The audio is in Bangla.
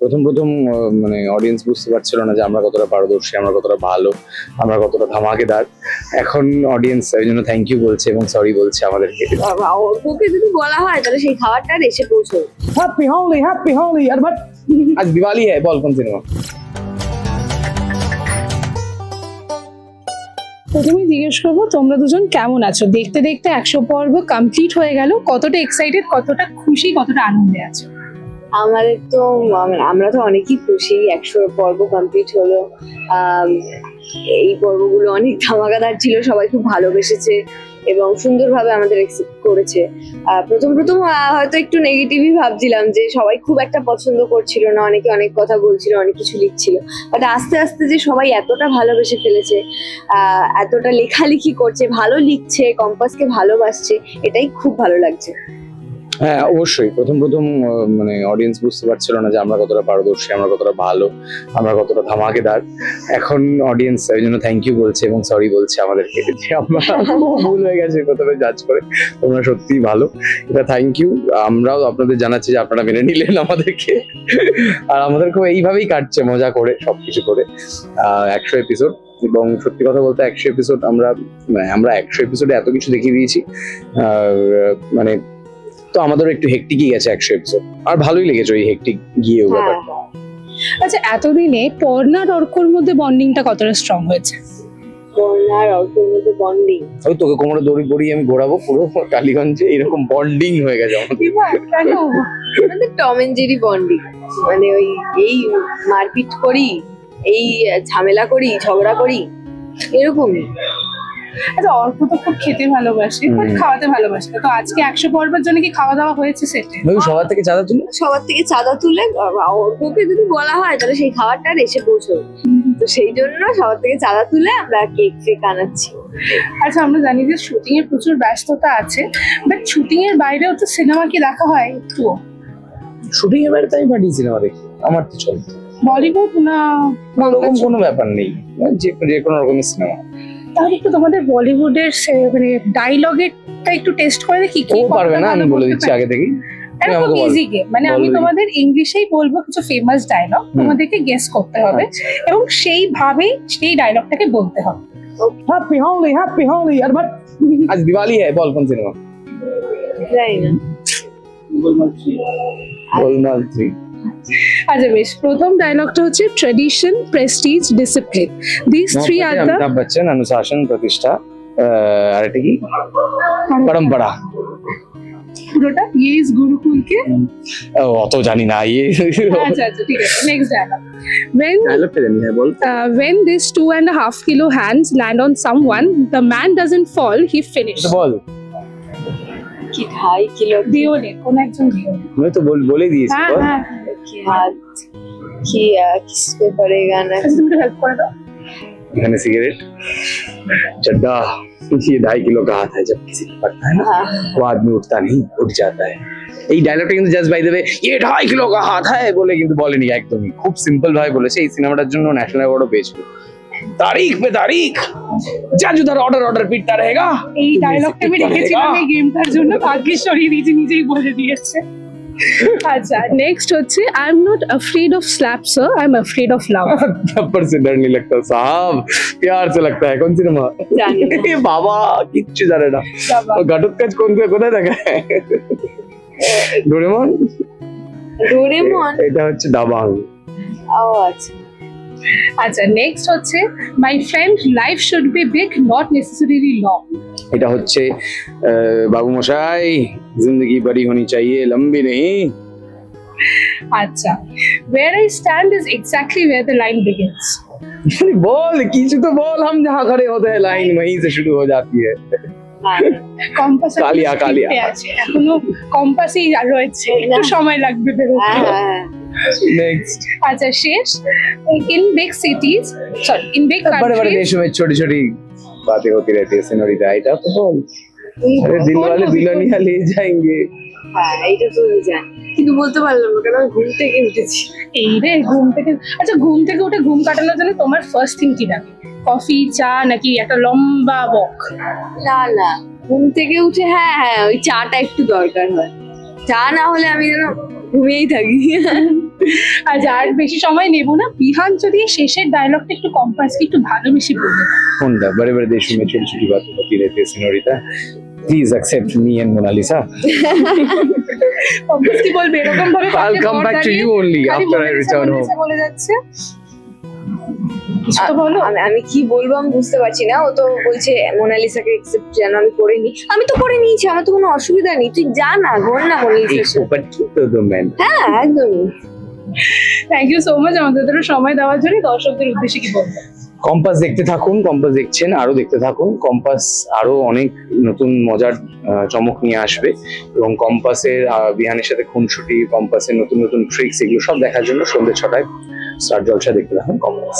প্রথম মানে অডিয়েন্স বুঝতে পারছিল না যে আমরা কতটা পারদর্শী, আমরা কতটা ভালো, আমরা কতটা ধামাকেদার। এখন অডিয়েন্স ওই জন্য থ্যাংক ইউ বলছে এবং সরি বলছে আমাদেরকে। ওকে যদি বলা হয় তাহলে সেই খাবারটা এসে পৌঁছবে। হ্যাপি হোলি আর বাট আজ দিওয়ালি है, বল কোন সিনেমা? প্রথমে জিজ্ঞেস করবো তোমরা দুজন কেমন আছো? দেখতে দেখতে 100 পর্ব কমপ্লিট হয়ে গেল, কতটা এক্সাইটেড, কতটা খুশি, কতটা আনন্দে আছো? আমাদের তো আমরা তো অনেকই খুশি, 100 পর্ব কমপ্লিট হলো। এই পর্বগুলো অনেক ধামাকাদার ছিল, সবাই খুব ভালোবেসেছে এবং সুন্দরভাবে আমাদের অ্যাকসেপ্ট করেছে। প্রথম হয়তো একটু নেগেটিভই ভাবছিলাম যে সবাই খুব একটা পছন্দ করছিল না, অনেকে অনেক কথা বলছিল, অনেক কিছু লিখছিল, বাট আস্তে আস্তে যে সবাই এতটা ভালোবেসে ফেলেছে, এতটা লেখালেখি করছে, ভালো লিখছে, কম্পাসকে ভালোবাসছে, এটাই খুব ভালো লাগছে। হ্যাঁ অবশ্যই, প্রথম মানে অডিয়েন্স বুঝতে পারছিল না যে আমরা কতটা পারদর্শী, আমরা কতটা ভালো, আমরা কতটা ধামাকেদার। এখন অডিয়েন্স ওই জন্য থ্যাংক ইউ বলছে এবং সরি বলছে আমাদেরকে যে আমরা ভুল হয়ে গেছে প্রথমে জাজ করে। তোমরা সত্যিই ভালো, এটা থ্যাংক ইউ। আমরাও আপনাদের জানাচ্ছি যে আপনারা মেনে নিলেন আমাদেরকে, আর আমাদের খুব এইভাবেই কাটছে মজা করে, সবকিছু করে 100 এপিসোড। এবং সত্যি কথা বলতে 100 এপিসোড আমরা 100 এপিসোডে এত কিছু দেখিয়ে দিয়েছি, মানে তো আমাদেরও একটু হেক্টিকই গেছে 100 এপিসোড, আর ভালোই লেগেছে ওই হেক্টিক গিয়েও ব্যাপারটা। আচ্ছা, এতদিনে পর্ণা আর অর্কর মধ্যে বন্ডিংটা কতটা স্ট্রং হয়েছে? পর্ণা আর অর্কর মধ্যে বন্ডিং, ওই তোকে কোমরে দড়ি পরিয়ে আমি ঘোরাবো পুরো টালিগঞ্জে, এরকম বন্ডিং হয়ে গেছে আমাদের টম এন্ড জেরি বন্ডিং। মানে ওই এই মারপিট করি, এই ঝামেলা করি, ঝগড়া করি, এরকমই। আচ্ছা, অর্ক তো খুব খেতে ভালোবাসে, বাট খাওয়াতে ভালোবাসে, তো আজকে 100 পর্বের জন্য কি খাওয়া দাওয়া হয়েছে সেটে? সবার থেকে চাঁদা তুলে অর্ককে যদি বলা হয় তাহলে সেই খাবারটা এসে পৌঁছবে, তো সেই জন্য সবার থেকে চাঁদা তুলে আমরা কেক ফেক আনাচ্ছি। আচ্ছা, আমরা জানি যে শুটিং এর প্রচুর ব্যস্ততা আছে, বাট শুটিং এর বাইরেও তো সিনেমা কি দেখা হয় একটু? শুটিং এর বাইরে আমি পাঠিয়ে সিনেমা দেখি, আমার তো চলে। বলিউড না ওরকম কোনো ব্যাপার নেই, যে কোনো রকমের সিনেমা। তাহলে একটু তোমাদের বলিউডের মানে ডায়লগেরটা একটু টেস্ট করে দেখি। কি পারবে না, আমি বলে দিচ্ছি আগে থেকেই। খুব ইজি গেম, মানে আমি তোমাদের ইংলিশেই বলবো কিছু ফেমাস ডায়লগ, তোমাদেরকে গেস করতে হবে এবং সেইভাবেই সেই ডায়লগটাকে বলতে হবে। হ্যাপি হোলি আর বাট আজ দিওয়ালি है, বল কোন সিনেমা? জানি না। গোলমাল 3। আচ্ছা বেশ, প্রথম ডায়লগটা হচ্ছে tradition, Prestige, discipline, this three are the Amitabh Bachchan, অনুশাসন, প্রতিষ্ঠা, আর এটা কি পরম্পরা। পুরোটা ये इस गुरुकुल के অত জানি না ये। আচ্ছা ঠিক আছে, নেক্সট ডায়লগ। ডায়লগটা জানি না, বল। When these 2.5 kilo hands land on someone, the man doesn't fall, he finishes. বল কি 2.5 কিলো দিওলে, কোন একজন দিওলে। আমি তো বলে দিয়েছি। হ্যাঁ কি হাত কি কিস পে পড়েগা না। তুমি হেল্প করে দাও। এখানে সিগারেট, चड्डा, ये 2.5 किलो का हाथ है, जब किसी को पड़ता है ना वो आदमी उठता नहीं, उठ जाता है। এই ডায়লগটা কিন্তু জাস্ট বাই দ্য ওয়ে ये 2.5 किलो का हाथ है বলে কিন্তু বলেনি, একদমই খুব সিম্পল ভাবে বলেছে। এই সিনেমাটার জন্য ন্যাশনাল অ্যাওয়ার্ডও পেয়েছিল। তারিখ পে তারিখ জাজ উধার অর্ডার পিটতা रहेगा। এই ডায়লগটা আমি রেখেছিলাম এই গেমটার জন্য, ভাগ্যিস সরিয়ে দিয়েছি, নিজেই বলে দিয়েছে। अच्छा नेक्स्ट होच्छे I am not afraid of slap sir, I am afraid of love. थप्पड़ से डर नहीं लगता साहब, प्यार से लगता है। कौन सिनेमा? জানি বাবা, কিচ্ছু জানে না। ঘটোৎকচ কোথায় দেখা? ডোরেমন এটা হচ্ছে দাবাং। ও আচ্ছা আচ্ছা, নেক্সট হচ্ছে my friend life should be big not necessarily long. এটা হচ্ছে বাবু মশাই जिंदगी बड़ी होनी चाहिए, लंबी नहीं। अच्छा, where I stand is exactly where the line begins. बोल किसी तो बोल, हम जहाँ खड़े होते हैं लाइन वहीं से शुरू हो जाती है। কম্পাস কালিয়া আছে, এখনো কম্পাসই রয়েছে, একটু সময় লাগবে বেরোতে। नेक्स्ट अच्छा शेष, in big cities, sorry in big countries, बड़े-बड़े देशों में छोटी-छोटी बातें होती रहती है सेनोरिटा। এটা তো বল, अरे दिल वाले दुल्हनिया ले जाएंगे। হ্যাঁ এটা তো জানি, কিন্তু বলতে পারলাম না কারণ ঘুম থেকে উঠেছি। এই রে ঘুম থেকে, আচ্ছা ঘুম থেকে উঠে ঘুম কাটানোর জন্য তোমার ফার্স্ট থিং কি লাগে? কফি, চা, নাকি একটা লম্বা ওয়াক? না ঘুম থেকে উঠে হ্যাঁ ওই চাটা একটু দরকার হয়। চা না হলে আমি যেন ঘুমিয়েই থাকি। আচ্ছা, আর বেশি সময় নেব না। বিহান যদি শেষের ডায়লগটা একটু কম্পাসকে একটু ভালোবেসে বলবে। কোনটা? বারে বারে দেশ में छोटी छोटी बातों होती रहती है senorita, please accept me and Monalisa. Compass কি বলবে এরকম ভাবে? I'll come back to you only after I return home. বলে যাচ্ছে কিছু তো বলো। আমি কি বলবো আমি বুঝতে পারছি না। ও তো বলছে মোনালিসাকে একসেপ্ট যেন আমি করে নিই। আমি তো করে নিয়েছি, আমার তো কোনো অসুবিধা নেই। তুই যা না, ঘর না মোনালিসা। ऊपर की तो दो मैन। হ্যাঁ একদমই। থ্যাংক ইউ সো মাচ আমাদের এতটা সময় দেওয়ার জন্য। দর্শকদের উদ্দেশ্যে কি বলবো? কম্পাস দেখতে থাকুন, কম্পাস দেখছেন আরো দেখতে থাকুন। কম্পাস আরো অনেক নতুন মজার চমক নিয়ে আসবে এবং কম্পাসের বিহানের সাথে খুনসুটি, কম্পাসের নতুন নতুন ট্রিক্স, এগুলো সব দেখার জন্য সন্ধ্যে 6টায় স্টার জলসা দেখতে থাকুন কম্পাস।